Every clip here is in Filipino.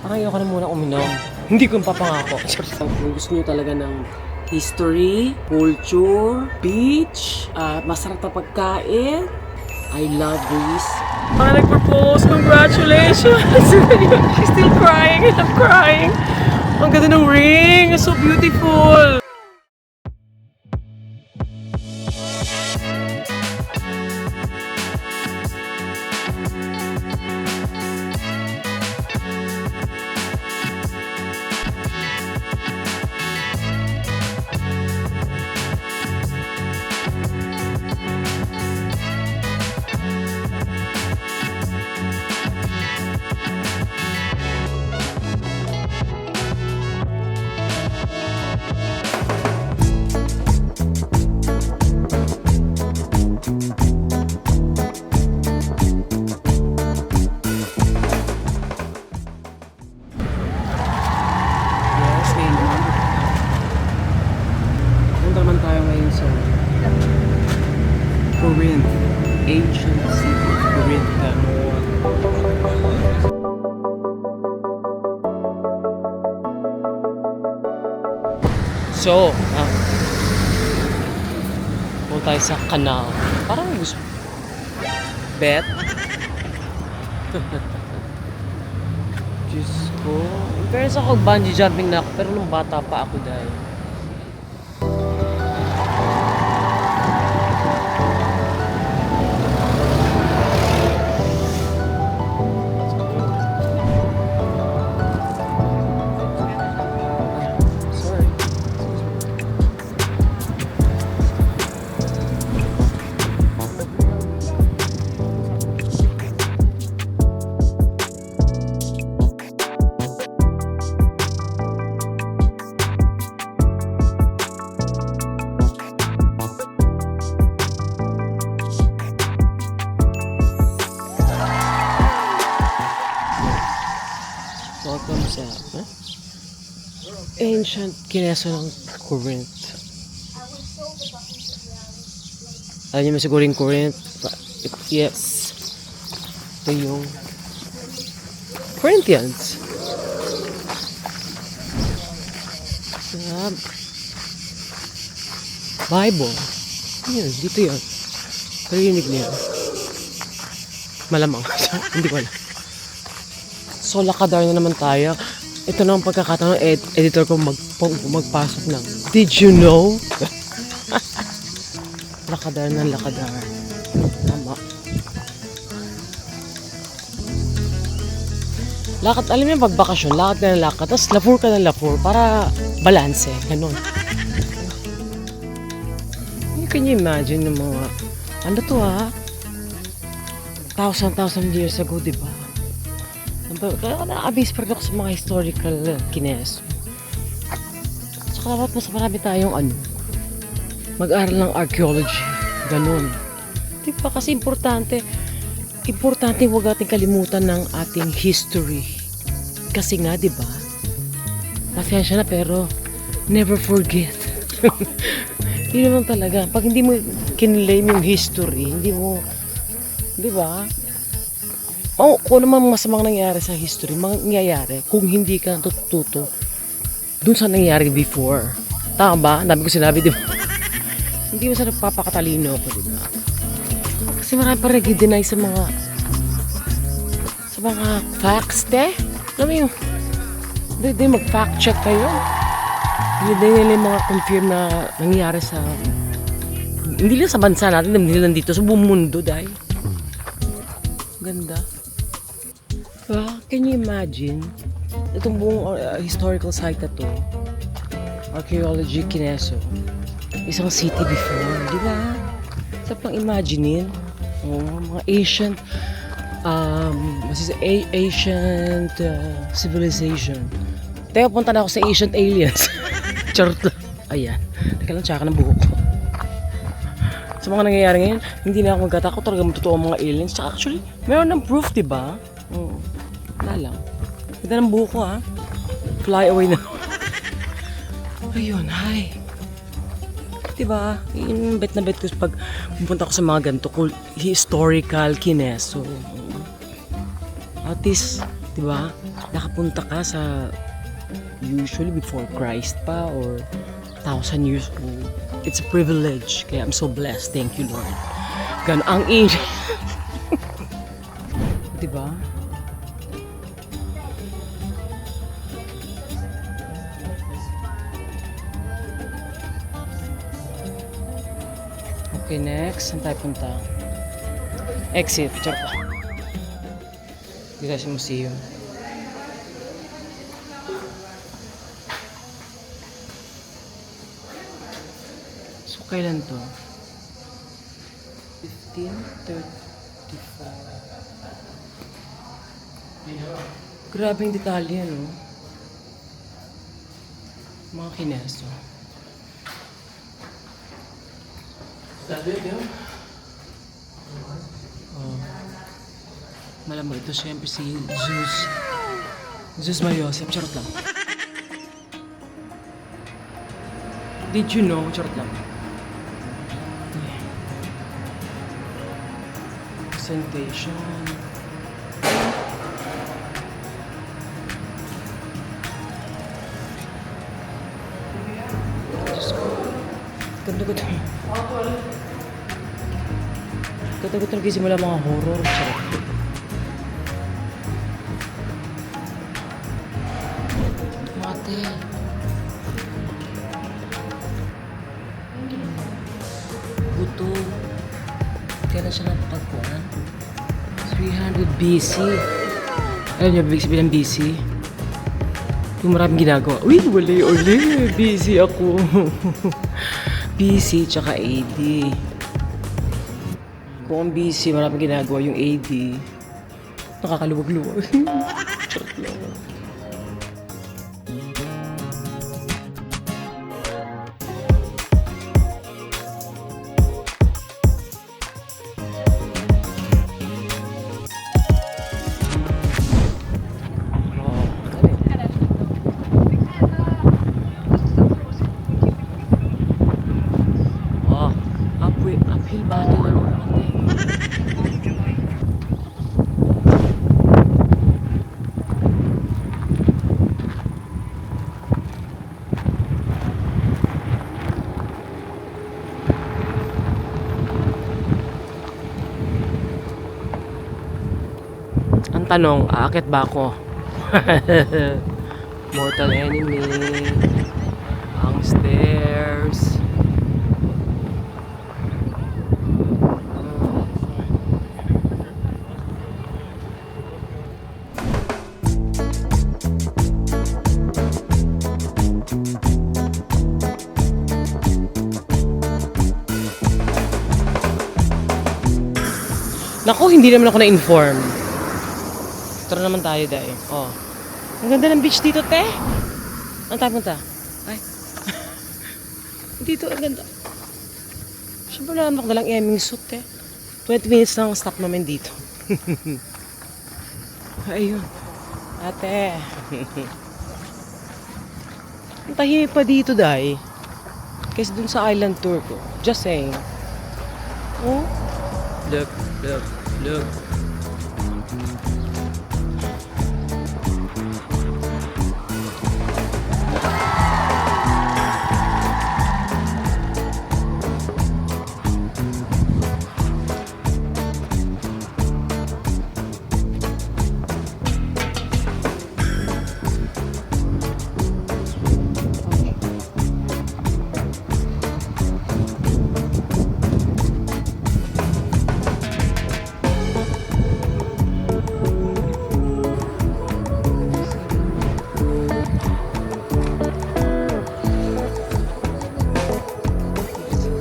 Parang ayoko na muna uminom. Hindi ko papangako. Kung gusto nyo talaga ng history, culture, beach, masarap na pagkain, I love Greece. Parang nag-propose, congratulations! She's still crying and I'm crying. Ang ganda ng ring, it's so beautiful! Corinth, ancient city of Corinth. So, punta tayo sa canal. Parang gusto. Bet? Diyos ko. Pero sa ako, bungee jumping na ako. Pero nung bata pa ako dahil. Welcome sa ancient kineso ng Corinth. Alam niyo siguro yung Corinth? Yes. Ito yung Corinthians. Bible. Yun, dito yun. Parinig niya. Malamang. Hindi ko alam. So, lakadar na naman tayo. Ito na ang pagkakataon ng editor ko magpasok ng did you know? Lakadar ng lakadar. Tama. Lakad, alam mo yung pagbakasyon, lakad ka ng lakad, tapos lafur ka ng lafur para balanse. Ganun. Can you imagine ng mga, ano to thousand years ago, diba? Kaya na-abase pa rin ako sa mga historical kines. Tsaka dapat mas marami tayong mag-aral ng archaeology. Ganun. Diba? Kasi importante huwag natin kalimutan ng ating history. Kasi nga, diba? Pasensya na pero never forget. Hindi naman talaga. Pag hindi mo kinlaim yung history, hindi mo, diba? Kung naman masamang nangyayari sa history, mangyayari kung hindi ka natututo dun sa nangyayari before. Tama ba? Ang dami ko sinabi, di ba? Hindi mo sa nagpapakatalino ako, di ba? Kasi marami pa nag-deny sa mga facts, Alam mo yung hindi mag-fact check kayo. Hindi nila yung mga confirm na nangyayari sa hindi lang sa bansa natin, hindi lang dito sa buong mundo, dahil ganda. Can you imagine itong buong historical site na to, archaeology kineso, isang city before, di ba? Sa pang imaginein mga ancient civilization. Teka, punta na ako sa ancient aliens. Charot lang. Ayan, teka lang, tsaka ng buhok ko. Sa mga nangyayari ngayon, hindi na ako magkatakot, talaga totoo ang mga aliens. Tsaka actually, meron ng proof, diba? Wala lang. Ganda ng buhok ko, Fly away na. Ayun, hi. Diba? Yung bet na bet ko pag pupunta ko sa mga ganito, historical kineso. At least, Diba? Nakapunta ka sa usually before Christ pa or 1,000 years old. It's a privilege. Kaya I'm so blessed. Thank you, Lord. Gan ang init. Diba? Okay, next. Saan tayo punta? Exit. Charot pa. Dito tayo sa museum. So, kailan to? 1535. Grabe yung detalye, no? Mga kineso. Oh. Malamang ito siyempre si Zeus Mayosef. Charot lang. Did you know? Charot lang. Presentation. Ganda-ganda. Ganda-ganda nagsisimula mga horror. Charot. Mate. Buto. Kailan siya napatagpuan? 300 BC. Alam niyo, ibig sabihin ng BC? Yung maraming ginagawa. Uy, uli. BC ako. BC tsaka AD. Kung ang BC, maraming ginagawa. Yung AD, nakakaluwag-luwag. Charot lang. Uphill battle lang natin. Ang tanong, aakit ba ako? Mortal enemy. Ang stairs. Naku, hindi naman ako na-inform. Tara naman tayo dahil. Oh. Ang ganda ng beach dito, te. Ang tayo punta? Ay. Dito, ang ganda. Siyempre naman ako nalang eming suit, te. 20 minutes lang ang stop namin dito. Ayun. Ate. Ang tahimik pa dito, dahil. Kasi dun sa island tour ko. Just saying. Oh. Look.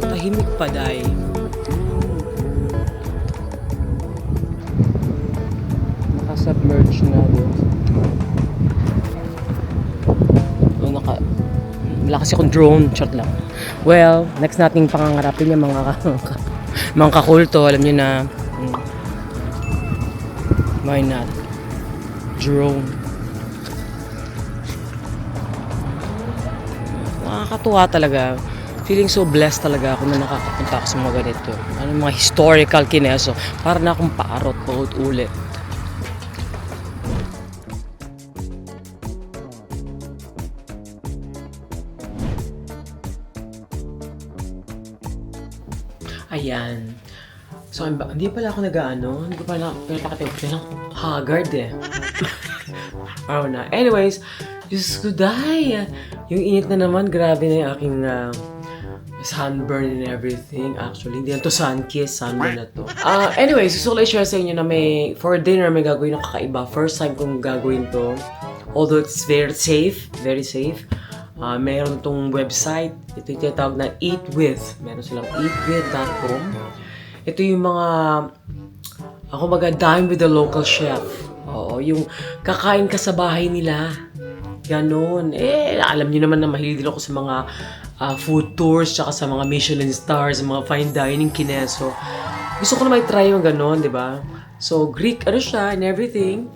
Tahimik pa, dahil. Naka-submerge na doon. Wala kasi akong drone. Short lang. Well, next nating pangangarapin yung mga kakulto. Alam nyo na, why not? Drone. Nakakatuwa talaga. Feeling so blessed talaga ako na nakakapunta ako sa mga ganito. Mga historical kineso. Para na akong parot, paulit-ulit. Ayan. So, hindi pala ako nag-ano. Hindi ko pala pinapakita ng haggard eh. Oh na. Anyways, Diyos ko, day. Yung init na naman, grabe na yung aking sunburn and everything. Actually, hindi yan to sun-kiss, sunburn na to. Anyways, gusto ko lang i-share sa inyo na for dinner, may gagawin na kakaiba. First time kong gagawin to. Although it's very safe. Meron itong website. Ito yung tinatawag na Eat With. Meron silang eatwith.com. Ito yung mga, dine with the local chef. Oo, yung kakain ka sa bahay nila. Ganon. Alam niyo naman na mahilig din ako sa mga food tours, tsaka sa mga Michelin stars, mga fine dining kineso. Gusto ko na may try yung ganon, di ba? So, Greek, siya, and everything.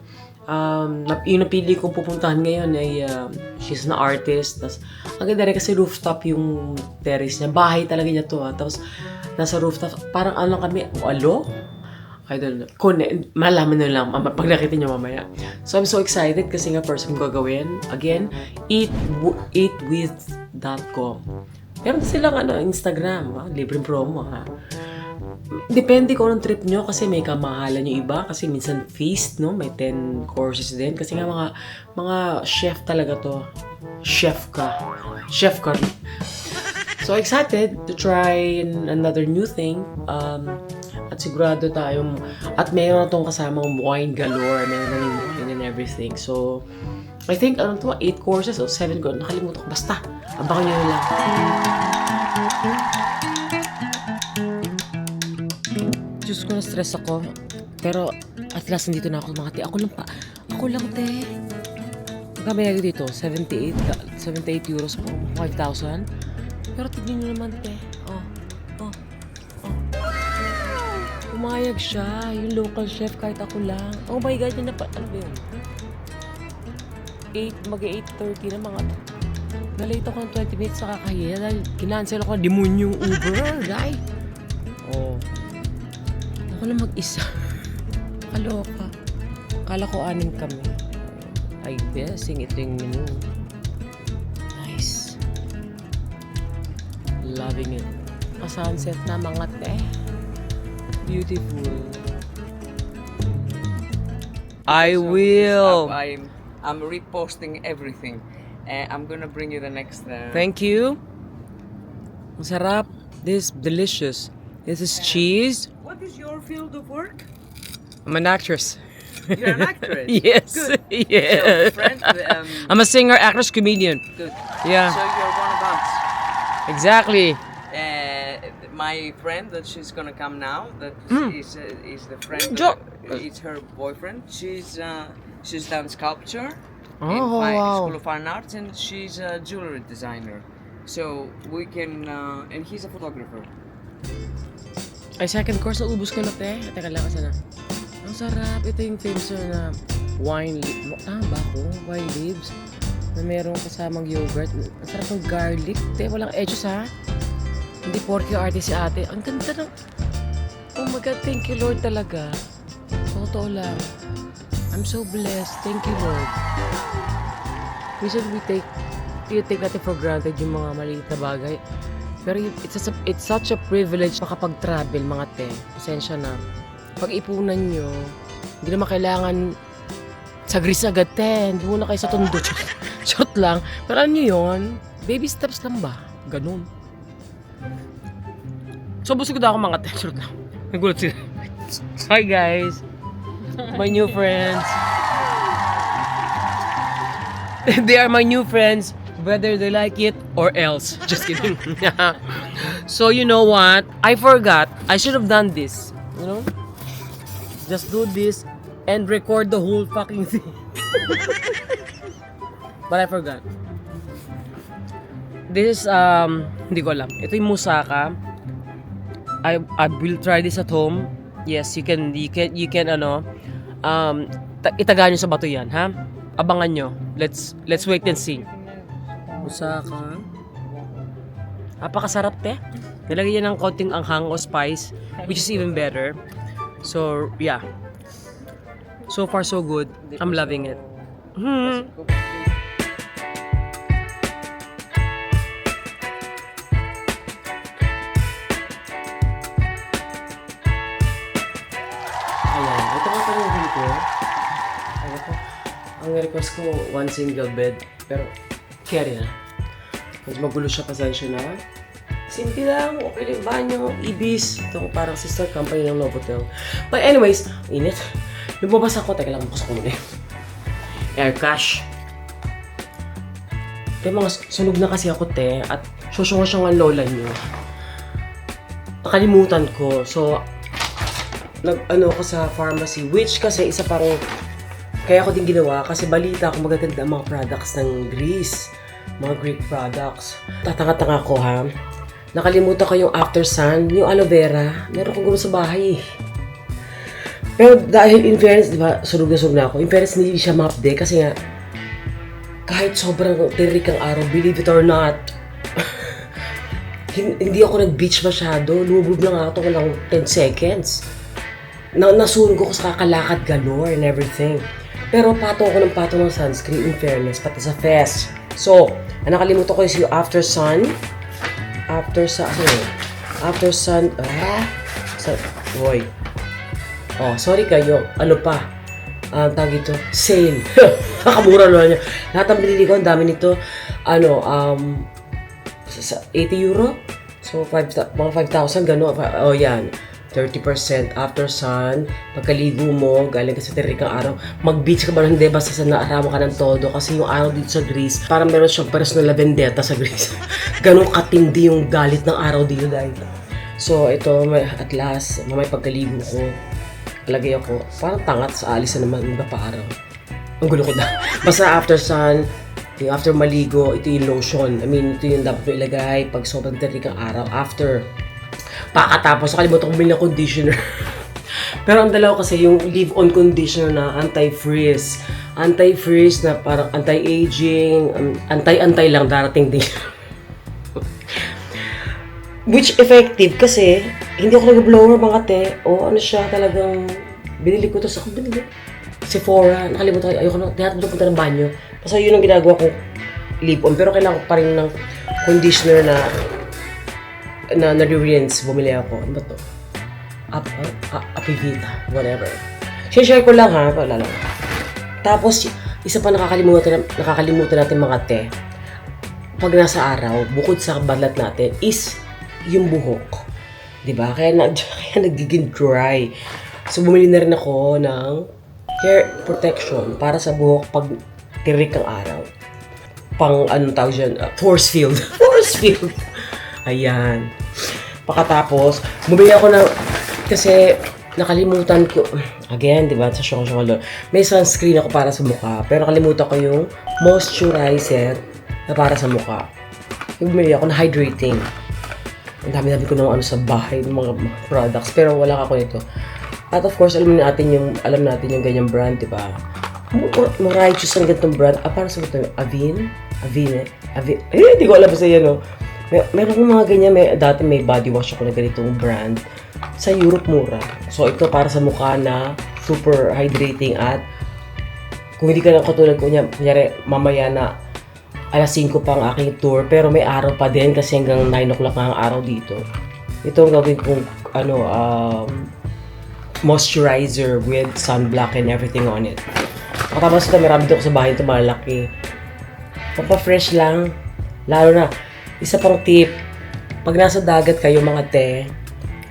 Yung napili kong pupuntahan ngayon ay she's an artist. Tapos, ang ganda rin kasi rooftop yung terrace niya. Bahay talaga niya to. Tapos, nasa rooftop, parang kami, I don't know. Malaman nyo lang pag nakita nyo mamaya. So, I'm so excited kasi nga first kong gagawin. Again, eatwith.com. Meron silang Instagram. Libreng promo, ha? Depende kung anong trip nyo kasi may kamahalan yung iba kasi minsan feast, no? May 10 courses din kasi nga mga chef talaga to. Chef ka. So excited to try another new thing. At sigurado tayong at mayroon tong kasamang wine galore, meron na yung wine and everything. So I think 8 courses o 7 courses, nakalimutan ko. Basta, abangan nyo na lang. Diyos ko, na-stress ako. Pero, at last, nandito na ako mga te. Ako lang, te. Magkabaya dito, 78 euros po, 5,000. Pero tignan nyo naman, te. Umayag siya, yung local chef, kahit ako lang. Oh my God, yun na pa, ano ba yun? 8:30 na mga. Nalate ako ng 20 minutes sa kakahiya dahil kinancel ako ng demonyong Uber, guy. Ako lang mag-isa. Kaloka. Kala ko 6 kami. Ay, blessing. Ito yung menu. Nice. Loving it. Sunset na mga te. Beautiful. I will. I'm reposting everything. I'm gonna bring you the next. Thank you. Ang sarap. This is delicious. This is cheese. What is your field of work? I'm an actress. You're an actress. Yes. Good. Yeah. So, friend, I'm a singer, actress, comedian. good. Yeah. So you're one of us. Exactly. My friend that she's gonna come now. That is the friend. It's her boyfriend. She's done sculpture in wow. School of Fine Arts, and she's a jewelry designer. So we can, and he's a photographer. Ay, second course, naubos ko na, te. Teka lang, kasi na. Ang sarap. Ito yung famous na wine leaves. Ba ako? Wine leaves. Na merong kasamang yogurt. Ang sarap ng garlic. Te, walang edges, ha? Hindi porky arte si ate. Ang ganda ng... Oh my God, thank you, Lord, talaga. Totoo lang. I'm so blessed. Thank you, Lord. Minsan we take natin for granted yung mga maliit na bagay. Pero it's such a privilege makapag-travel, mga te. Pasensya na. Pag-ipunan nyo, hindi naman kailangan sa gris agad, te. Hindi muna kayo sa tondo. Short lang. Pero ano yun? Baby steps lang ba? Ganun. So, busog na ako, mga te. Short lang. Nagulat sila. Hi, guys. My new friends. They are my new friends. Whether they like it or else. Just kidding. So, you know what? I forgot. I should have done this. You know? Just do this and record the whole fucking thing. But I forgot. This is, hindi ko alam. Ito yung moussaka. I will try this at home. Yes, you can itagaan nyo sa bato yan, ha? Abangan nyo. Let's wait and see. Moussaka. Napakasarap, te. Nilagyan ng konting anghang o spice, which is even better. So, yeah. So far, so good. I'm loving it. Ang request ko, one single bed. Pero, carry na. Mas magulo siya, pasensya na. Simple lang, okay lang banyo, ibis. Ito parang sister company ng Novotel. But anyways, init. Lumabas ako, teka lang, bukas ko muna. Air cash. Kaya mga sunog na kasi ako, te. At susungo-sungo ang lola nyo. Nakalimutan ko. So, nag-ano ko sa pharmacy. Which kasi isa parang kaya ko din ginawa kasi balita ko magaganda ang mga products ng Greece. Mga Greek products. Tatanga-tanga ko, ha. Nakalimutan ko yung After Sun, yung aloe vera. Meron kong gawin sa bahay. Pero dahil in fairness, di ba, sunog na ako. In fairness, hindi siya ma-update kasi nga, kahit sobrang tirik ang araw, believe it or not, hindi ako nag-beach masyado. Lumubog lang ako lang 10 seconds. Nasunog ako sa kakalakad galore and everything. Pero patong ako ng patong ng sunscreen, in fairness, pati sa face. So, ang nakalimutan ko is yung After Sun. After Sun, boy. Oh, sorry kayo. Ano pa? Tag ito, sale. Nakamura naman niya. Lahat ng binili ko, ang dami nito. 80 euro? So, mga 5,000, gano'n. Oh, yan. 30% After Sun. Pagkaligo mo, galing ka sa tirikang araw. Mag-beach ka ba hindi? Basta sa naarama ka ng todo. Kasi yung araw dito sa Greece, parang meron siyang personal vendetta sa Greece. Ganun katindi yung galit ng araw dito dahil. So, ito, at last, may pagkaligo ko. Lagay ako, parang tangat sa alis na naman, iba pa araw. Ang gulo ko na. Basta After Sun, yung after maligo, ito yung lotion. I mean, ito yung dapat mo ilagay pag sobrang tirik ang araw. After, pakatapos, nakalimutan ko bumili ng conditioner. Pero ang dalawa kasi yung leave-on conditioner na anti-frizz. Anti-frizz na parang anti-aging, anti-antay lang darating din. Which effective kasi hindi ako nag-blower mga te. O ano siya talagang binili ko to sa Sephora. Nakalimutan ko. Ayoko na. Tihat doon punta ng banyo. Kasi yun ang ginagawa kong leave-on. Pero kailangan ko pa rin ng conditioner na nare-rinse. Bumili ako. Ano ba to? Apivita. Whatever. Share ko lang ha. Wala lang. Tapos, isa pa nakakalimutan natin mga te. Pag nasa araw, bukod sa balat natin, is yung buhok. Diba? Kaya nagiging dry. So, bumili na rin ako ng hair protection para sa buhok pag tirik ang araw. Pang, anong tawag dyan? Force field. Force field. Ayan. Pagkatapos, bumili ako ng, kasi nakalimutan ko, again, diba? Sa Shong-Shong, may sunscreen ako para sa mukha. Pero nakalimutan ko yung moisturizer na para sa mukha. Bumili ako ng hydrating. Ang dami-dami ko naman sa bahay ng mga products, pero wala ako nito. At of course, alam natin yung ganyang brand, di ba? Righteous ang ganitong brand. Para sa ito, Avene. Hindi ko alam sa yan, no? Meron akong mga ganyan, dati may body wash ako na ganitong brand. Sa Europe, mura. So, ito para sa mukha na super hydrating at kung hindi ka lang katulad ko, kunyari, mamaya na alas 5 pa ang aking tour, pero may araw pa din kasi hanggang 9 o'clock na ang araw dito. Ito ang gawin kong moisturizer with sunblock and everything on it. Tapos ito, marami dito sa bahay ito, malaki. Papa-fresh lang. Lalo na, isa pang tip, pag nasa dagat kayo mga te,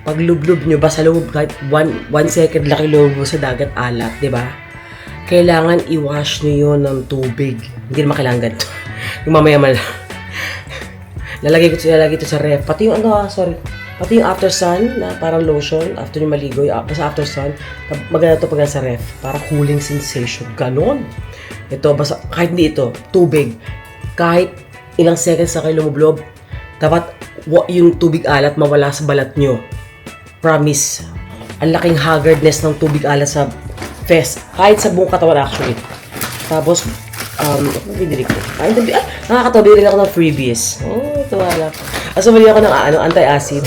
pag lublob nyo, basta loob kahit 1 second laki loob mo sa dagat alat, di ba? Kailangan i-wash nyo yun ng tubig. Hindi naman kailangan ganito. Yung mamaya lalagay ito sa ref. Pati yung pati yung After Sun na parang lotion after yung maligo, basta After Sun, maganda ito pag nasa ref para cooling sensation. Ganon. Ito, basta kahit hindi ito, tubig. Kahit ilang seconds na kayo lumublob, dapat yung tubig alat mawala sa balat nyo. Promise. Ang laking haggardness ng tubig alat sa face. Kahit sa buong katawan actually. Tapos, binili ko. Nakakatawa, binili ako ng freebies. Oh, tuwala ko. Bili ako ng anti-acid.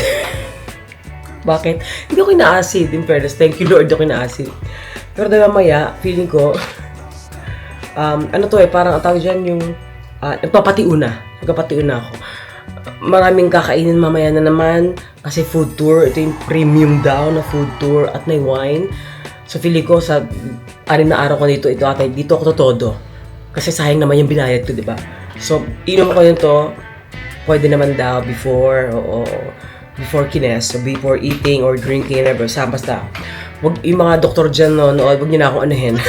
Bakit? Hindi ako ina-acid, in fairness. Thank you Lord, ako ina-acid. Pero dahil mamaya, feeling ko, parang ang tawag dyan yung, nagpapatiuna ako. Maraming kakainin mamaya na naman, kasi food tour, ito yung premium daw na food tour at may wine. So feeling ko sa 6 na araw ko dito ate, dito ako todo. Kasi sayang naman yung binayad ko, di ba? So, inom ko yun to, pwede naman daw before, before kines, so before eating or drinking, whatever, basta. Wag, yung mga doktor dyan, wag nyo na akong anuhin.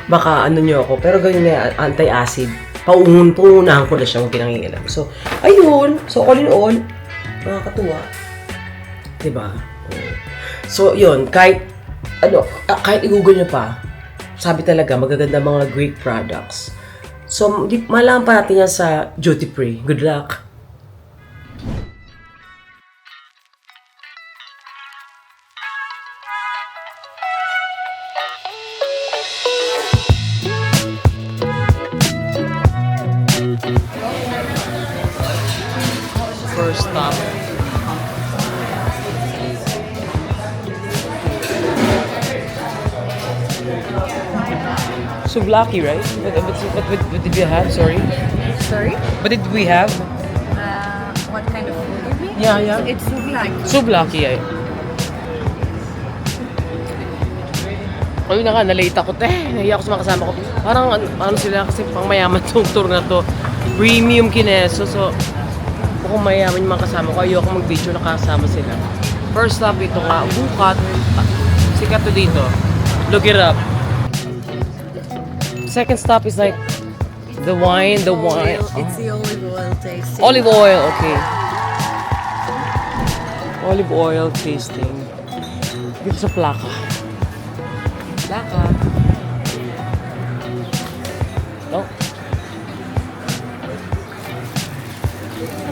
Baka ano nyo ako, pero ganyan na, anti-acid. Paunahan ko na siya, huwag pinangingilam. So, ayun, so all in all, nakakatuwa. Diba? So, yun, kahit i-google nyo pa, sabi talaga, magaganda mga great products. So, malaman pa natin yan sa duty free. Good luck! First stop. Souvlaki, right? What did we have? Sorry. Sorry? What did we have? What kind of food you mean? Yeah. It's souvlaki. Souvlaki, ay. Ayun na nga, nalate ako. Nahiya ako sa mga kasama ko. Parang ano sila kasi pang mayaman tong tour na to. Premium kineso. So, kung mayaman yung mga kasama ko, ayoko mag-video na kasama sila. First stop ito nga, Bukat. Sikat to dito. Look it up. Second stop is like the wine. It's the olive oil tasting. Olive oil, okay. Olive oil tasting. Dito sa Plaka. Plaka. Oh.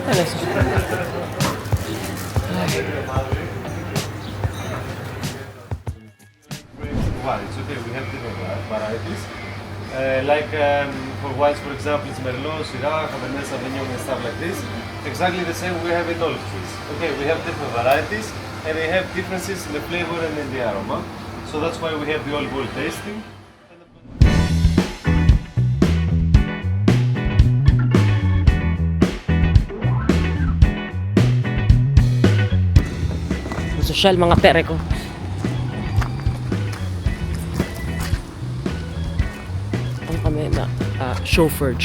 Ano sa Well, it's okay, we have different varieties. For wines, for example, it's Merlot, Syrah, Cabernet Sauvignon and stuff like this. Exactly the same we have in olive trees. Okay, we have different varieties and they have differences in the flavor and in the aroma. So that's why we have the olive oil tasting. Social mga tere ko. Ano kami na chauffeured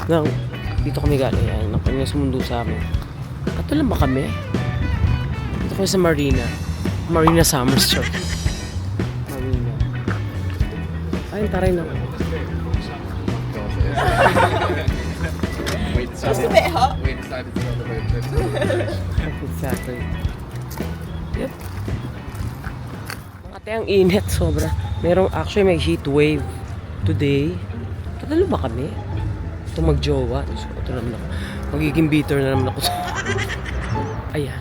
nang dito kami galing yan ng kanya sumundo sa amin. Kato lang ba kami? Dito kami sa Marina Summers Church. Marina. Ayun, taray na. Just a bit hot. Exactly. Yep. Ate, ang init sobra. Actually may heat wave today. Tatalo ba kami? Ito magjowa. So, ito naman ako. Magiging bitter na naman ako. Ayan.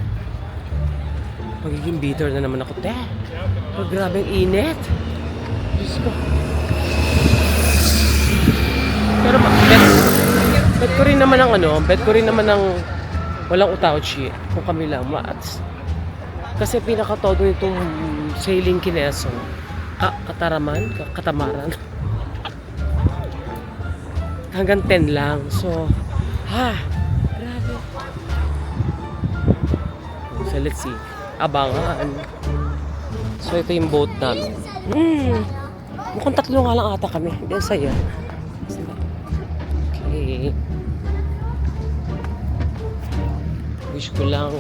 Magiging bitter na naman ako. Oh, grabe ang init. Diyos ko. Pero bet ko rin naman ang walang utauchi kung kami lang maats. Kasi pinakatodo nitong sailing kineso. Katamaran. Hanggang 10 lang. So, grabe. So, let's see. Abangan. So, ito yung boat namin. Mukhang 3 nga lang ata kami. Hindi, ang saya. Okay. Wish ko lang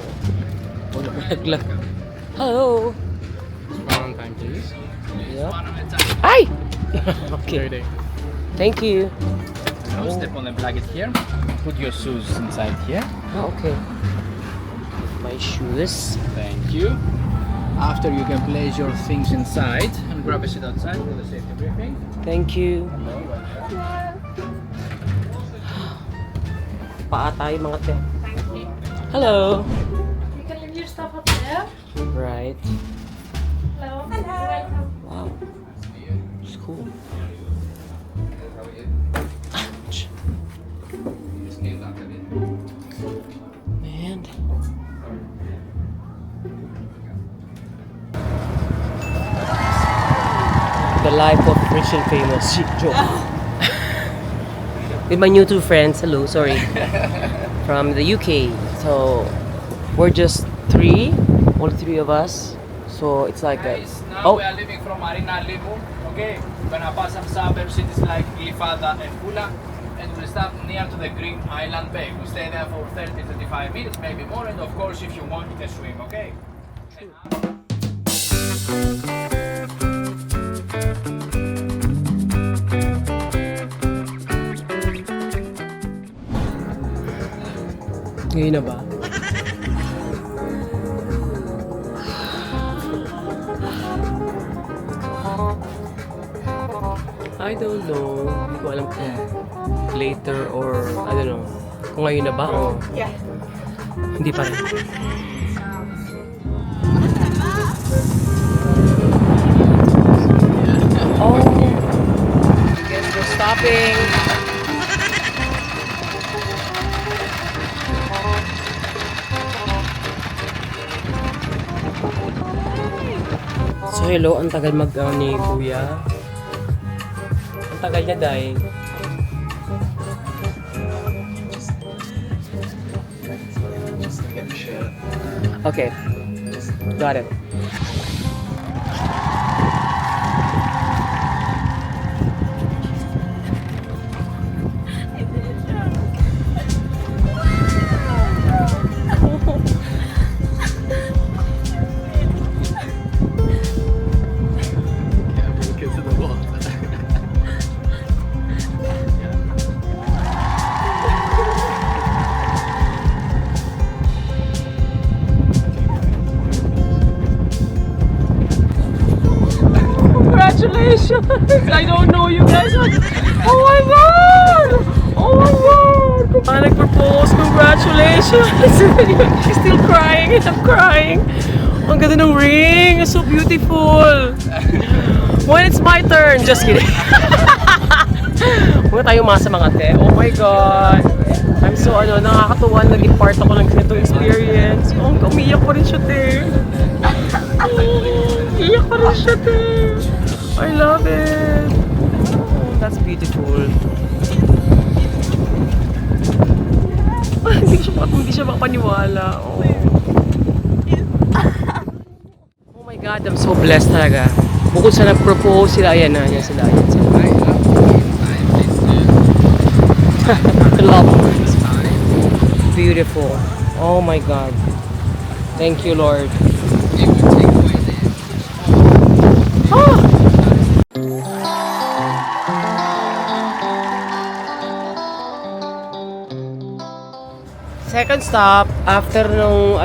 wala malaglag. Hello! Valentine, please. Yep. Ay! Okay. Thank you. Now step on the blanket here. Put your shoes inside here. Okay. My shoes. Thank you. After you can place your things inside and grab a seat outside for the safety briefing. Thank you. Paa tayo mga te. Hello! You can leave your stuff up there. Right. Hello. Hello. Wow. It's cool. Ouch. Man. The life of rich and famous. Joke. With my new 2 friends. Hello, sorry. From the UK. So, we're just 3. All 3 of us. So it's like a, Guys, now oh, we are leaving from Marina Limu. Okay, we're gonna pass some suburb cities like Lifada and Pula, and we'll stop near to the Green Island Bay. We stay there for 30-35 minutes, maybe more, and of course, if you want, you can swim. Okay. ngayon na ba? I don't know. Hindi ko alam kung later or I don't know. Kung ngayon na ba o hindi pa rin. Oh, guess we're stopping. So hello, ang tagal mag ni Kuya. Ang tagal niya dahil. Okay. Got it. Congratulations! I don't know you guys. Oh my god! Oh my god! Nag-propose. Congratulations! She's still crying and I'm crying. Ang ganda ng ring. It's so beautiful. When it's my turn. Just kidding. Huwag tayo masa mga te. Oh my god. I'm so nakakatuwa. Naging part ako ng ganitong experience. Oh, umiyak ko rin siya te. Iyak ko rin siya te. I love it. Oh, that's beautiful. Hindi siya makapaniwala. Oh. Oh my God, I'm so blessed talaga. Bukod sa nag-propose sila, ayan na, ayan sila, ayan sila. Love. Beautiful. Oh my God. Thank you, Lord. Second stop, after nung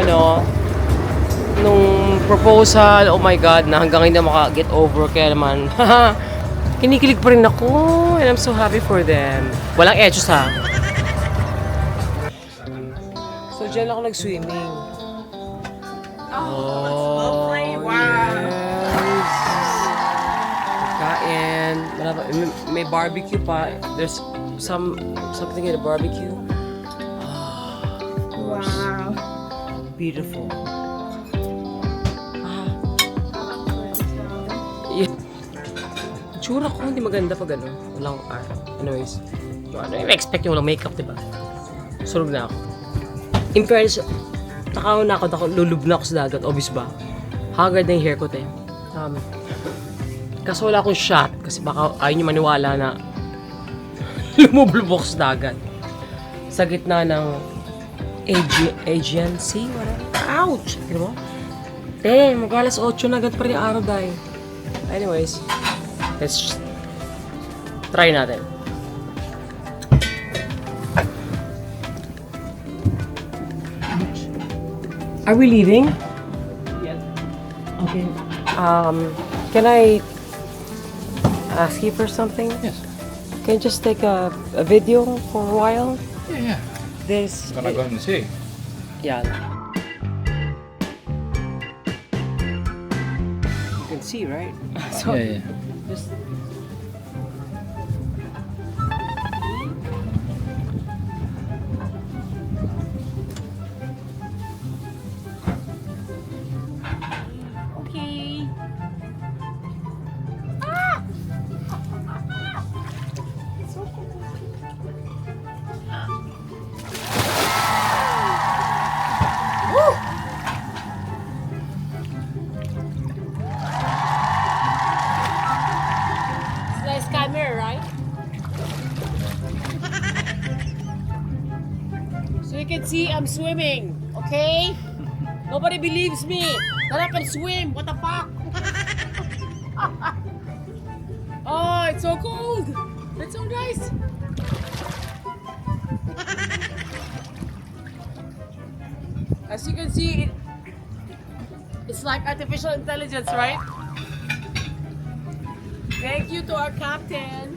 proposal, oh my God, na hanggang hindi maka-get over, kaya naman, kinikilig pa rin ako, and I'm so happy for them. Walang etos ha. So, dyan ako nag-swimming. Oh, yes. Kain. May barbecue pa. There's something in the barbecue. Wow. Beautiful. Yeah. Tsura ko hindi maganda pag walang art. Anyways, expect yung walang makeup, diba? Surog na ako. In fairness, takaw na ako, lulub na ako sa dagat, obvious ba? Haggard na yung hair ko, te. Kaso wala akong shot, kasi baka ayaw nyo maniwala na lumublubok sa dagat. Sa gitna ng Aegean Sea, whatever. Ouch! Tignan mo? Te, mag-alas 8 na agad pa rin yung araw dahil. Anyways, let's just try natin. Are we leaving? Yes. Okay. Can I ask you for something? Yes. Can you just take a video for a while? Yeah, yeah. This. Gonna go and see. Yeah. You can see, right? So, Yeah, yeah. just. Okay. Yes, camera, right? So you can see I'm swimming, okay? Nobody believes me that I can swim. What the fuck? Oh, it's so cold. It's so nice. As you can see, it's like artificial intelligence, right? Thank you to our captain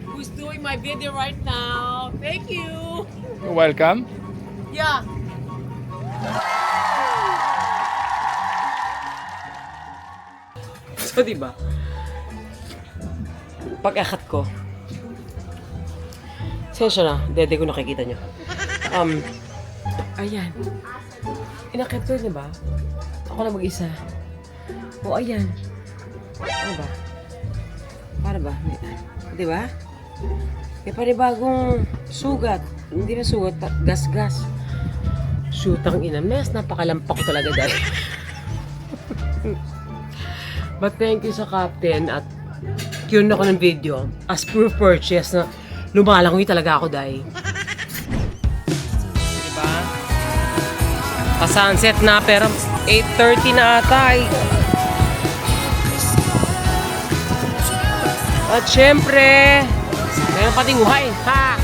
who's doing my video right now. Thank you. You're welcome. Yeah. So, di ba? Pag-akat ko. Sensya na, dede ko nakikita nyo. Ayan. Inakit ko, di ba? Ako lang mag-isa. O, ayan. Ano ba? Para ba? Di ba? May panibagong sugat. Hindi na sugat, gas-gas. Shootang ina. Mes, napakalampak ko talaga dahil. But thank you sa captain at yun ako ng video as proof purchase na lumalangoy talaga ako dahil. Diba? Pa-sunset na pero 8:30 na ata eh. At syempre, meron pating uhay. Ha!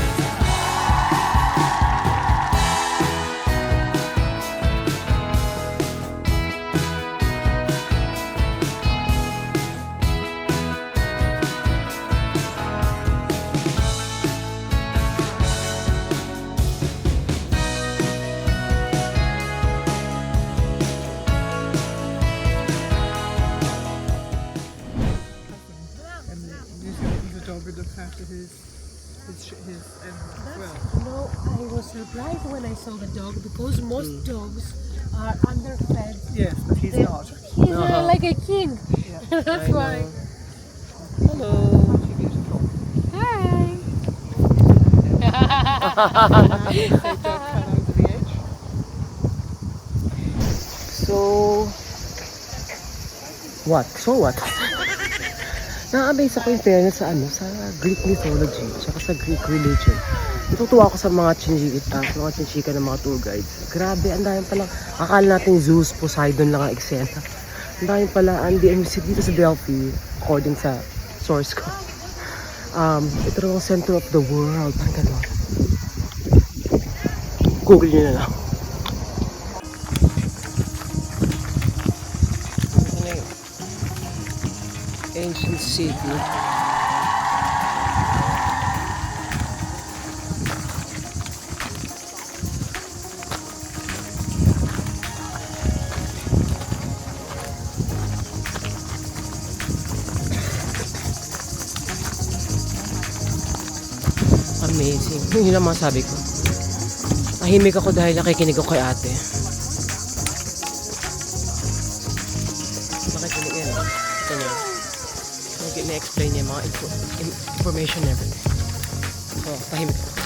No, I was surprised when I saw the dog because most dogs are underfed. Yes, but he's not. He's like a king. That's why. Hello! Hi. They don't cut over the edge. So, what? So what? Na-amaze ako yung fairness sa sa Greek mythology, tsaka sa Greek religion. Natutuwa ako sa mga chinchika ng mga tour guides. Grabe, ang dami palang, akala natin Zeus, Poseidon lang ang eksena. Ang dami pala, dito sa Delphi, according sa source ko. Ito rin ang center of the world. Parang gano'n. Google nyo na lang. Ancient city. Amazing. Yun lang masabi ko. Tahimik ako dahil nakikinig ako kay ate. Nakikinig yan. Ito niya. Na-explain niya mga information and everything. So, tahimik ako.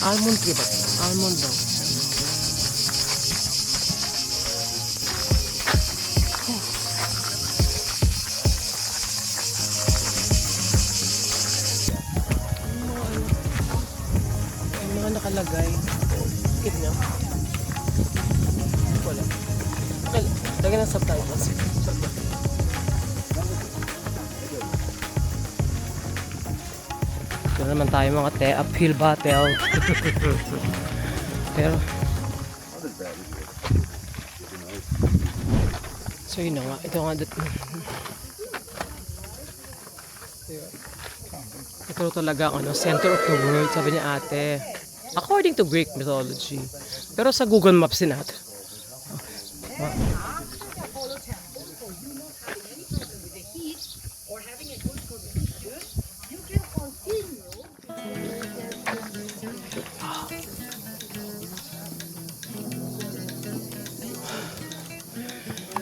Almond tree ba? Almond daw. Ang mga nakalagay. Skip niya. Wala. Lagyan ng subtitles. Ito naman tayo mga uphill battle. Pero so yun na nga. Ito nga ito talaga center of the world, sabi ni ate. According to Greek mythology. Pero sa Google Maps din natin.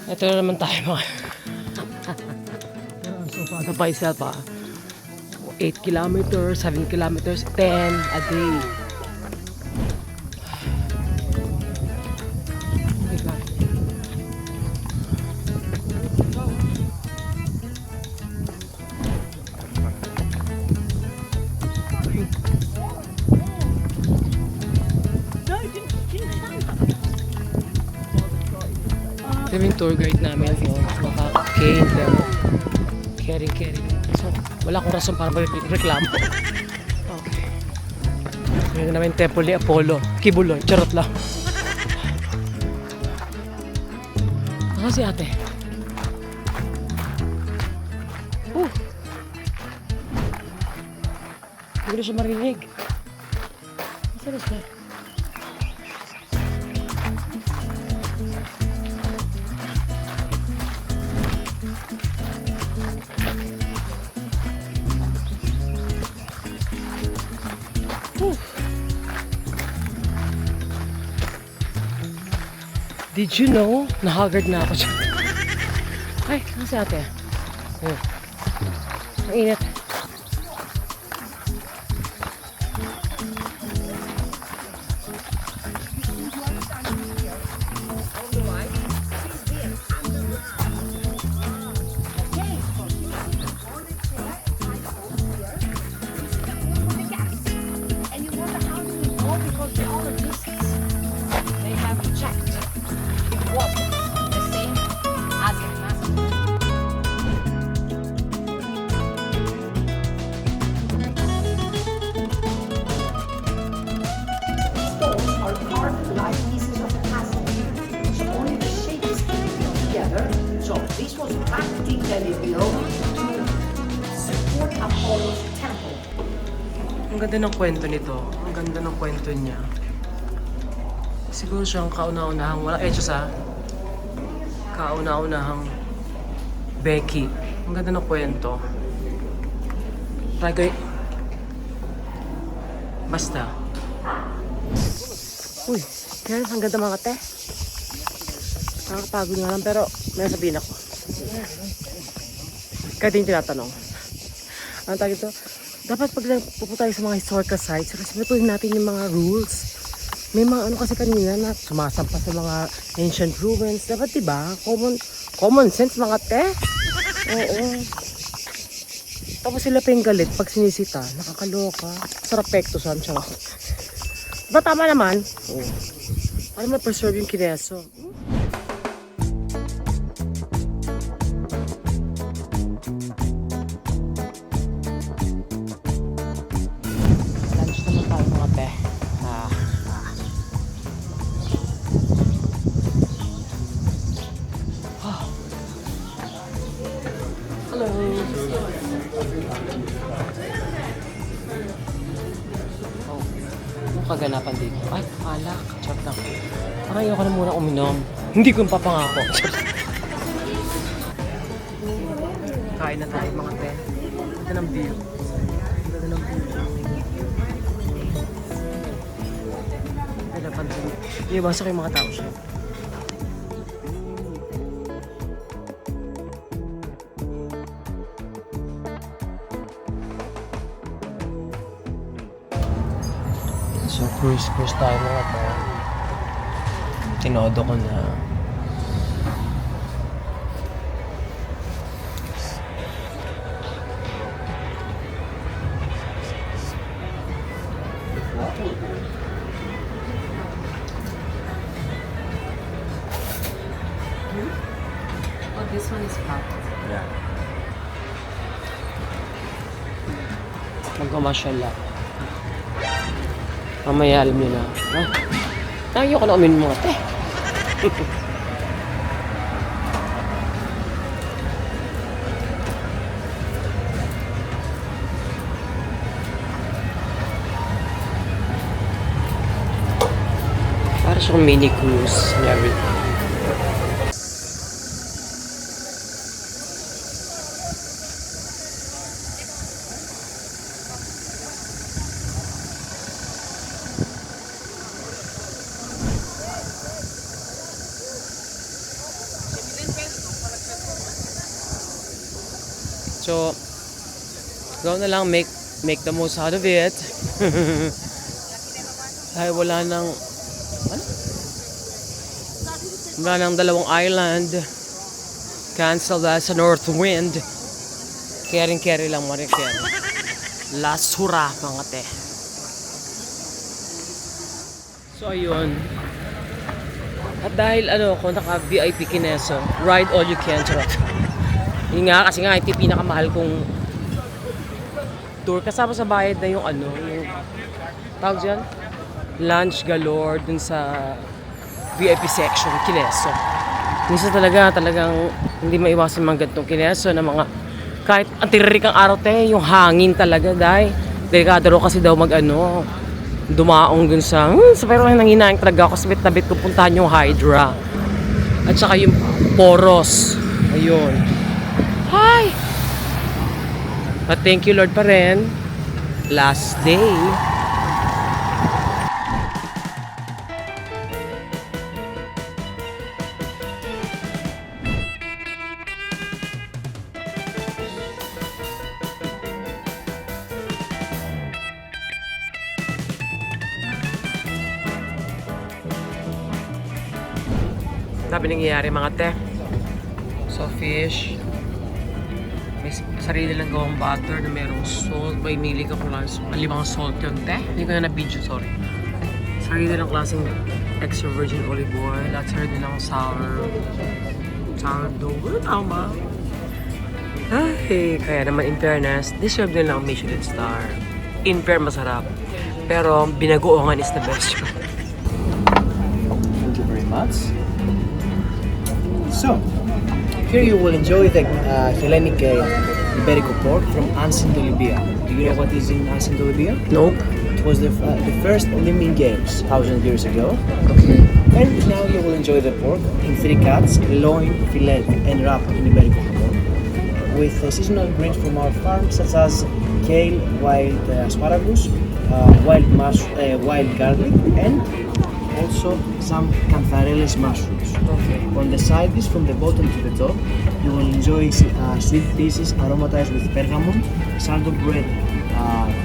Ito na naman tayo mga proud of myself 8 kilometers, 7 kilometers, 10 a day. Oh my God. Ito yung tour guide namin yun. Makaka-cane, pero caring. So, wala akong rason para mag-reklamo. Okay. Ngayon namin Temple ni Apollo. Kibuloy. Charot lang. Ako si ate. Hindi ko na siya marinig. Saan na siya? Did you know? Nahagard na ako dyan. Ay, nasa ate. Oh. Ang init. So this was practically built to support Apollo's temple. Ang ganda ng kwento nito. Ang ganda ng kwento niya. Siguro siyang kauna-unahang, wala sa kauna-unahang Becky. Ang ganda ng kwento. Try ko basta. Uy, yan, ang ganda mga te. Nakakapagod nga lang, pero may sabihin ako. Kaya din tinatanong. Ano tawag ito? Dapat pag pupunta tayo sa mga historical sites, respetuhin natin yung mga rules. May mga ano kasi kanina na sumasampa sa mga ancient ruins. Dapat diba? Common sense mga te. Oo. Tapos sila pa yung galit pag sinisita. Nakakaloka. Sarap pektusan siya. Diba tama naman? Oo. Para ma-preserve yung kineso. Lunch naman tayo mga te. Hello. Oh, anong kaganapan dito? Ay, alak. Charot lang. Parang ayoko na muna uminom. Hindi ko papangako. Kain na tayo mga te. Ganda ng view. Ganda ng view. Ganda pansin. Iiwasan ko yung mga tao siya. So, cruise tayo mga to. Tinodo ko na. Oh, this one is hot. Yeah. Magmamasyal lang. Mamaya alam nyo na. Tayo ko na umin mga te. Para siyang mini cruise and everything. So, go na lang, make the most out of it. Ay, wala nang dalawang island. Cancel dahil sa north wind. Kering-keri lang, Marifer. Lasura, mga te. So, ayun. At dahil kung naka-VIP Kineso, ride all you can. Charot. Yun nga, kasi nga, ito yung pinakamahal kong tour. Kasama sa bayad na yung yung tawag dyan? Lunch galore dun sa VIP section, Kineso. Minsan talagang hindi maiwasan mga gantong Kineso na mga kahit ang tiririk ang araw yung hangin talaga dahil delikado ro kasi daw dumaong dun sa pero nanginayang talaga ako sabit na bit ko puntahan yung Hydra at saka yung Poros. Ayun. Hi! But thank you Lord pa rin. Last day. Sabi nangyayari mga te. So fish. May sarili lang gawang butter na merong salt. May mili ka kung lang 5 salt yun te. Hindi ko na na-video, sorry. Sarili lang klaseng extra virgin olive oil. At sarili lang sourdough. Tama. Ay, kaya naman in fairness, deserve nila ang Michelin star. In fair, masarap. Pero binagoongan is the best. Thank you very much. So, here you will enjoy the Hellenic Iberico pork from Ansin de Libya. Do you know what is in Ansin de Libya? Nope. It was the first Olympic Games 1,000 years ago. Okay. And now you will enjoy the pork in 3 cuts, loin, fillet, and wrapped in Iberico pork with seasonal greens from our farm such as kale, wild asparagus, wild garlic, and also some cantareles mushrooms. Okay. On the sides, from the bottom to the top, you will enjoy sweet dishes aromatized with bergamot, sourdough bread,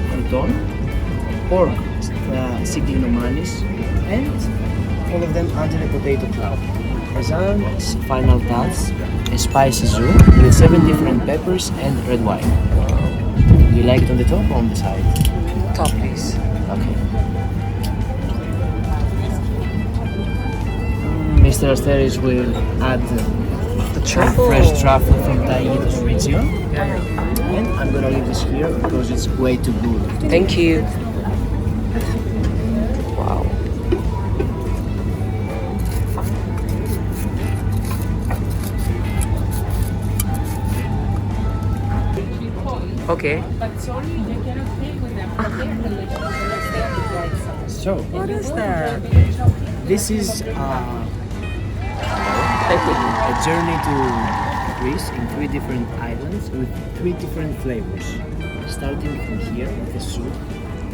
crouton, pork, sigillinomanis, and all of them under a potato cloud. As a final touch, a spicy zoo with 7 different peppers and red wine. Do you like it on the top or on the side? Top please. Okay. Mr. Asteris will add The truffle. fresh truffle from Taitos region. And I'm gonna leave this here because it's way too good. Thank you. Wow. Okay. So, What is that? this is a journey to Greece in 3 different islands with 3 different flavors. Starting from here with the soup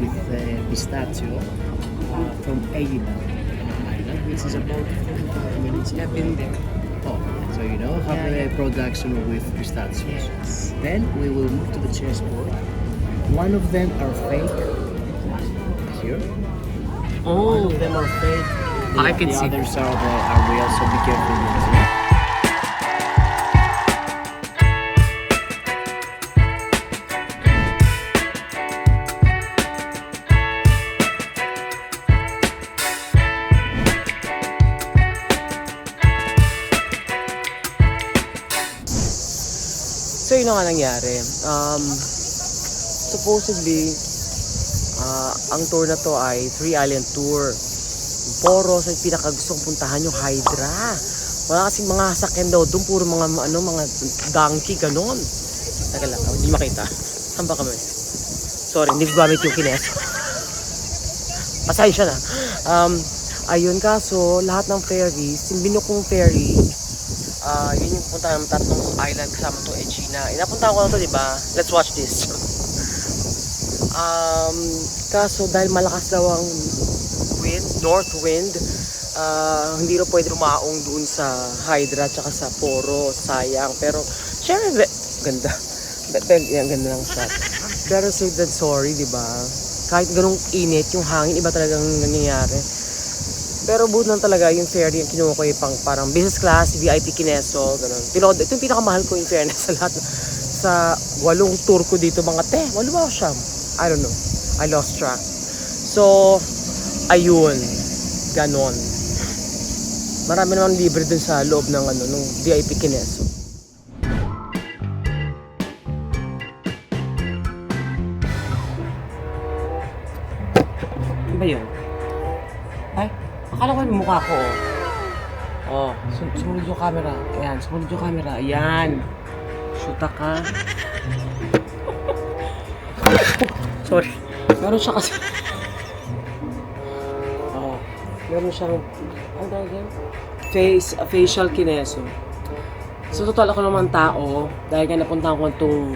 with pistachio from Aida Island, which is about 45 minutes. I've been there. Oh, so you know how the production with pistachios. Then we will move to the chessboard. One of them are fake here. One of them are fake. I can the see. others are real, so be careful with them. So yun ang nga nangyari. Supposedly, ang tour na to ay 3 island tour. Poros ay pinakagustong puntahan yung Hydra. Wala kasing mga sakyan daw doon, puro mga donkey, ganon. Teka lang, hindi makita. Saan ba kami? Sorry, hindi ko gamit yung Kineso. Pasensya na. Ayun kaso, lahat ng ferries, yung binukong ferry, yun yung punta ng 3 island kasama to Egina. Inapunta ko na to, diba? Let's watch this. Kaso dahil malakas daw ang wind, north wind, hindi rin pwede rumaong doon sa Hydra at sa Poro, sayang. Pero syempre, ganda. Yan, ganda ng shot. Pero safe than sorry, di ba? Kahit ganung init, yung hangin, iba talagang nangyayari. Pero buod lang talaga yung fare yung kinuha ko yung parang business class, VIP Kineso, ganun. Ito yung pinakamahal ko in fairness sa lahat. Sa 8 tour ko dito, mga 8 ba o siyam? I don't know. I lost track. So, ayun. Ganon. Marami naman libre dun sa loob ng nung VIP Kineso. Ano ba yun? Ay, akala ko yung mukha ko. Oh, sumunod yung camera. Ayan, sumunod yung camera. Ayan. Shoota ka. Sorry. Meron siya kasi. Oh, meron siyang, ano tawag yan? Facial Kineso. So, total ako naman tao. Dahil nga napuntahan ko itong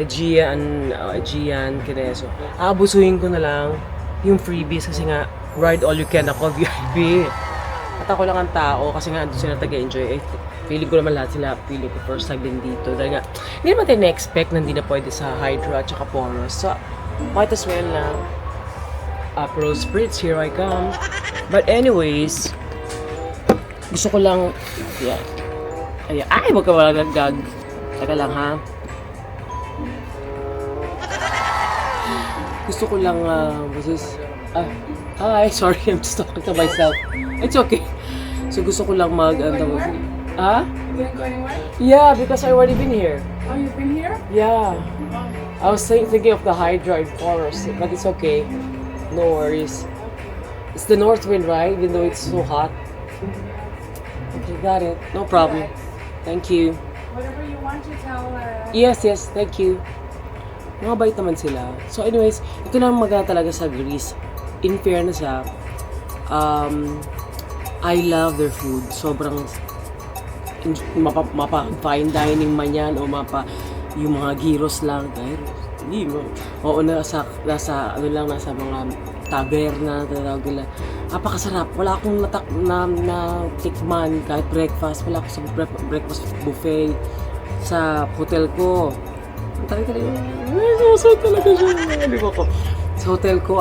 Aegean Kineso. Aabusuhin ko na lang yung freebies kasi nga ride all you can ako, VIP. At ako lang ang tao kasi nga doon sila taga-enjoy. Feeling ko naman lahat sila, feeling ko first time din dito. Dahil nga, hindi naman tayo na-expect na hindi na pwede sa Hydra at saka Poros. So, might as well na Pro Spritz, here I come. But anyways, gusto ko lang, yeah. Ay, wag ka wala gag. Teka lang ha. Gusto ko lang, sorry, I'm just talking to myself. It's okay. So, gusto ko lang huh? You didn't go anywhere? Yeah, because I already been here. Oh, you've been here? Yeah. I was thinking of the Hydra in Forest, but it's okay. No worries. It's the north wind, right? Even though it's so hot. Okay, got it. No problem. Thank you. Whatever you want to tell Yes, thank you. Mga bait naman sila. So anyways, ito na maganda talaga sa Greece. In fairness I love their food. Sobrang mapa-fine dining man yan o yung mga gyros lang. Hindi mo. Oo, nasa mga taberna, napakasarap. Wala akong tikman kahit breakfast. Wala akong sa breakfast buffet sa hotel ko. Susunod talaga siya. Hindi ko. Sa hotel ko,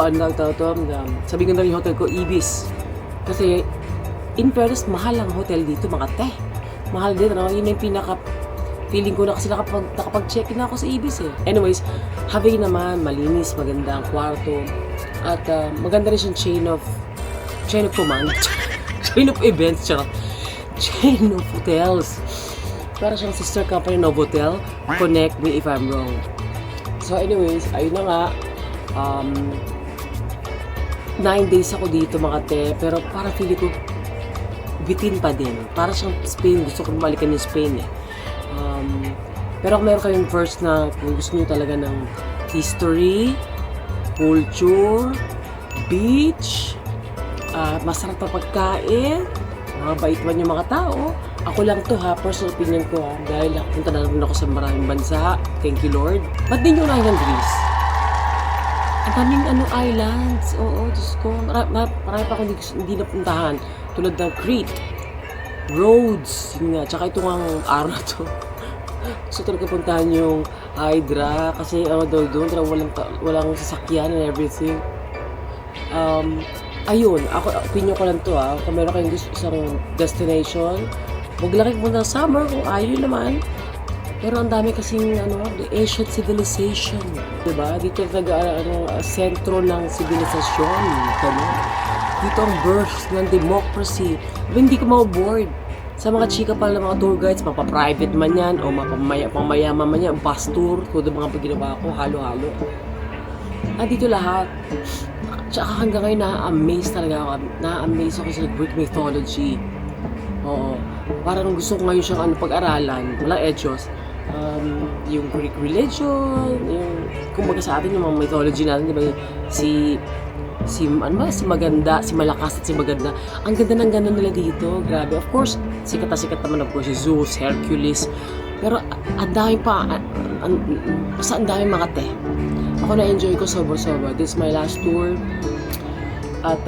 sabi ko na yung hotel ko, Ibis. Kasi, in fairness, mahal ang hotel dito, mga te. Mahal din, yun yung feeling ko na kasi nakapag-check-in na ako sa Ibis eh. Anyways, Havay naman, malinis, maganda ang kwarto. At maganda rin siyang chain of command. Chain of events, charot. Chain of hotels. Para siyang sister company Novotel. Connect me if I'm wrong. So anyways, ayun na nga. 9 days ako dito mga te. Pero para feeling ko bitin pa din. Para siyang Spain. Gusto ko bumalikan yung Spain eh. Pero kung meron kayong verse na kung gusto nyo talaga ng history, culture, beach, masarap na pagkain, mga bait man yung mga tao. Ako lang to ha, personal opinion ko ha, dahil punta na rin ako sa maraming bansa. Thank you Lord. Ba't din yung island Greece? Ang daming islands. Oo, Diyos ko. Marami pa akong hindi napuntahan. Tulad ng Crete, Rhodes, yun nga. Tsaka itong araw na to. Gusto talaga puntahan yung Hydra kasi doon walang sasakyan and everything. Ayun, opinion ko lang to ha. Kung meron kayong gusto isang destination, huwag lang kayo muna summer kung ayaw naman. Pero ang dami kasing the Asian civilization. Diba? Dito sentro ng civilization. Dito ang birth ng democracy. Hindi ka ma-bored. Sa mga chika pala ng mga tour guides, mapa-private man yan, o mapamayaman man yan, bus tour, kung mga ginawa ko, halo-halo. Dito lahat. Tsaka hanggang ngayon, na-amaze talaga ako. Na-amaze ako sa Greek mythology. Oo. Parang gusto ko ngayon siyang pag-aralan, walang edyos. Yung Greek religion, yung, kumbaga sa atin, yung mga mythology natin, di ba, si maganda, si malakas at si maganda. Ang ganda ng ganda nila dito. Grabe. Of course, sikat naman of course si Zeus, Hercules. Pero ang dami pa, basta ang dami mga te. Ako na-enjoy ko sobra-sobra. This is my last tour. At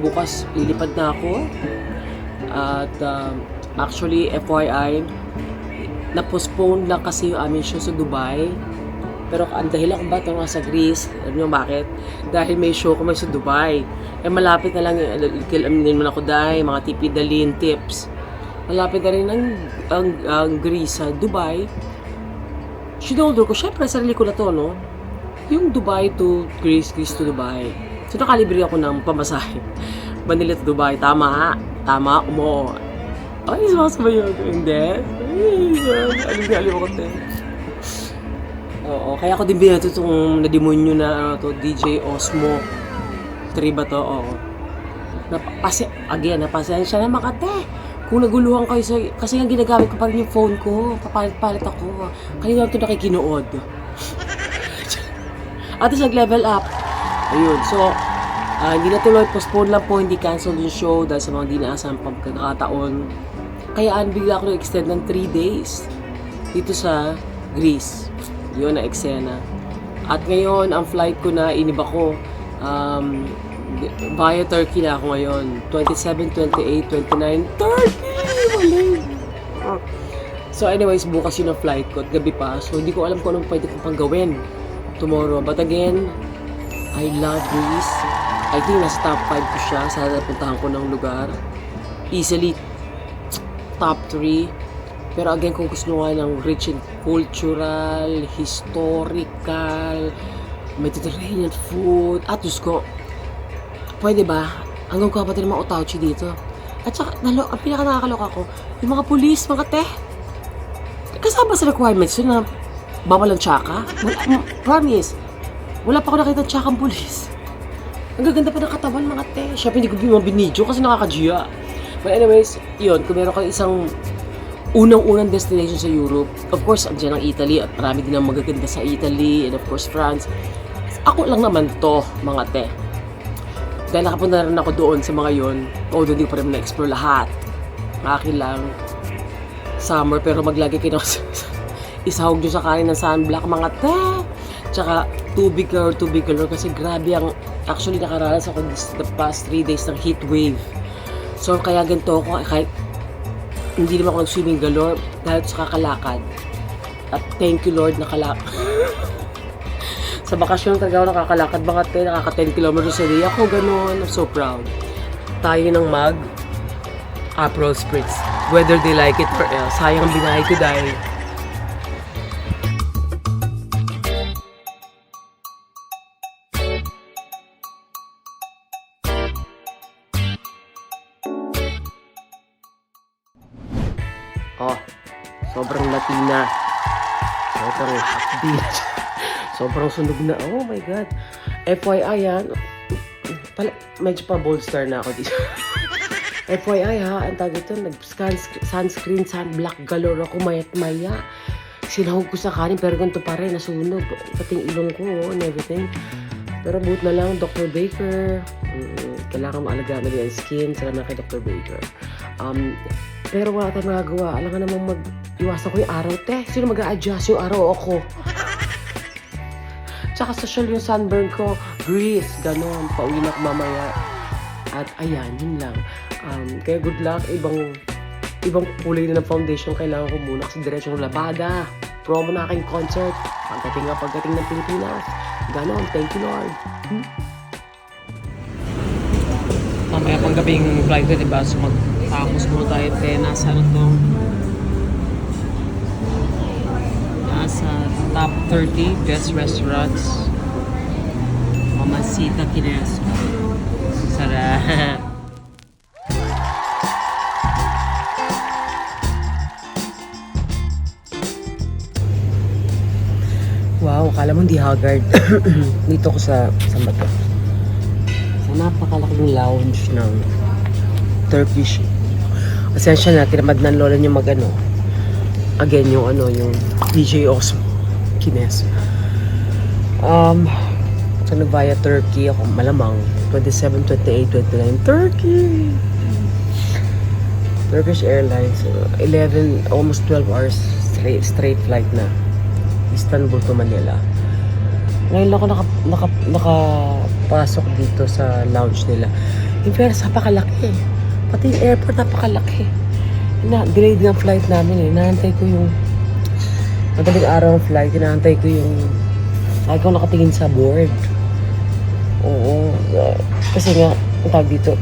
bukas lilipad na ako. At actually, FYI, na-postpone lang kasi yung aming show sa Dubai. Pero ang dahilan kung ba't ako nasa Greece, alam niyo bakit? Dahil may show ko sa Dubai. Eh malapit na lang, kilalanin mo na ako dahil, mga tipidalin tips. Malapit na rin ang Greece sa Dubai. Sinolder ko, syempre sarili ko na to, no? Yung Dubai to Greece, Greece to Dubai. So nakalibre ako ng pamasahe. Manila to Dubai, tama mo. Ay, sumasabay yun. Hindi. Alim ako din. Oo, kaya ako din binato itong na-demonyo na DJ Osmo. 3 ba to? Oo. Napasensya na makate. Kung naguluhan kayo kasi yung ginagamit ko pa rin yung phone ko. Papalit-palit ako. Kanina ito nakikinood. At nag-level up. Ayun, so, hindi na tuloy, postpone lang po, hindi cancel yung show dahil sa mga di naasang pagkakataon. Kaya bigla ako nag-extend ng 3 days dito sa Greece. Yun na eksena. At ngayon, ang flight ko na iniba ko. Via Turkey na ako ngayon. 27, 28, 29, Turkey! Mali! So anyways, bukas yun ang flight ko at gabi pa. So hindi ko alam kung anong pwede kong pang gawin tomorrow. But again, I love Greece. I think nasa top 5 ko siya. Sana napuntahan ko ng lugar. Easily top 3. Pero again, kung gusto nga ng rich in cultural, historical, Mediterranean food, at Diyos ko, pwede ba? Hanggang ko pa din mga otauchi dito. At saka, ang pinaka-nakakaloka ko, yung mga pulis, mga kasama sa requirements yun na bawal ang tsaka. Promise, wala pa ako nakita tsakang pulis. Ang gaganda pa ng katawan, mga Siyempre, hindi ko binidyo kasi nakaka-giya. But anyways, yun, kung meron kayo isang unang-unang destination sa Europe, of course, andyan ang Italy at marami din ang magaganda sa Italy and of course, France. Ako lang naman to, mga Dahil nakapunta na rin ako doon sa mga yon, although hindi ko pa rin na-explore lahat. Akin lang, summer, pero maglagay kayo isahog nyo sa kanin ng sunblock, mga Tsaka, tubig galore kasi grabe ang, actually nakaranas ako the past 3 days ng heat wave. So, kaya ganito ako, kahit hindi naman ako nag-swimming galore dahil sa kakalakad. At thank you Lord, nakalakad. Sa bakasyon talaga ako nakakalakad, nakaka 10 kilometers a day ako, ganun. I'm so proud. Tayo ng Aperol Spritz. Whether they like it or else. Sayang binahay ko dahil sobrang Latina. Sobrang upbeat. Sobrang sunog na. Oh my God. FYI yan. Medyo pa bold star na ako dito. FYI ha, ang tawag ito, nag-sunscreen, sunblock galore ako, mayat-maya. Sinahog ko sa kanin, pero ganito pa rin, nasunog. Pating ilong ko, and everything. Pero buot na lang, Dr. Baker. Kailangan maalagaan na yung skin. Salamat kay Dr. Baker. Pero wala tayong magagawa. Alam nga namang iwasan ko yung araw, Sino mag-a-adjust yung araw ako? Tsaka social yung sunburn ko. Grease, ganon. Pauwi na ako mamaya. At ayan, yun lang. Kaya good luck. Ibang kulay na ng foundation kailangan ko muna kasi diretsong labada. Promo na aking concert. Pagdating ng Pilipinas. Ganon. Thank you, Lord. Mamaya pang gabing flight ko, diba? So magtapos muna tayo, nasa nasa top 30 best restaurants. Mamacita Kines. Sarap. Wow, akala mo hindi haggard. Dito ko sa Bato. Sa napakalaking lounge ng Turkish. Asensya na, tinamad ng lola niyo mag-ano. Again, yung DJ Osmo Kines. So nag-via Turkey ako, malamang 27, 28, 29 Turkey. Turkish Airlines, 11, almost 12 hours straight flight na. Istanbul to Manila. Ngayon ako nakapasok dito sa lounge nila. In fairness, napakalaki. Pati yung airport, napakalaki. Delayed ng flight namin eh. Nahantay ko yung madaling araw ang flight, inaantay ko yung, lagi ko nakatingin sa board. Oo, kasi nga, ang tawag dito,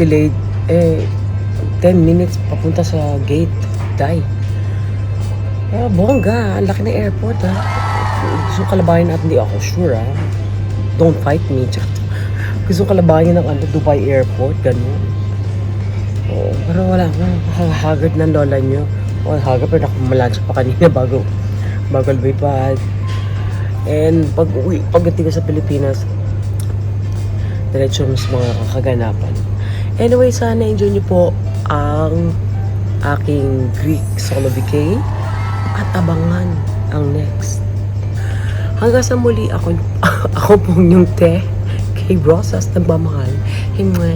delayed, 10 minutes papunta sa gate, die. Bongga, ang laki ng airport ha. Gusto kalabahin natin, hindi ako sure ha. Don't fight me. Gusto kalabahin ng Dubai Airport, ganun. Oo, pero wala ko, haggard ng lola nyo. Haggard, pero nakumalansya pa kanina bago lumipad. And pagdating ko sa Pilipinas, diretso sa mga kakaganapan. Anyway, sana enjoy nyo po ang aking Greek solo vacay at abangan ang next. Hanggang sa muli, ako pong yung Kay Rosas, nagmamahal. Hingwe.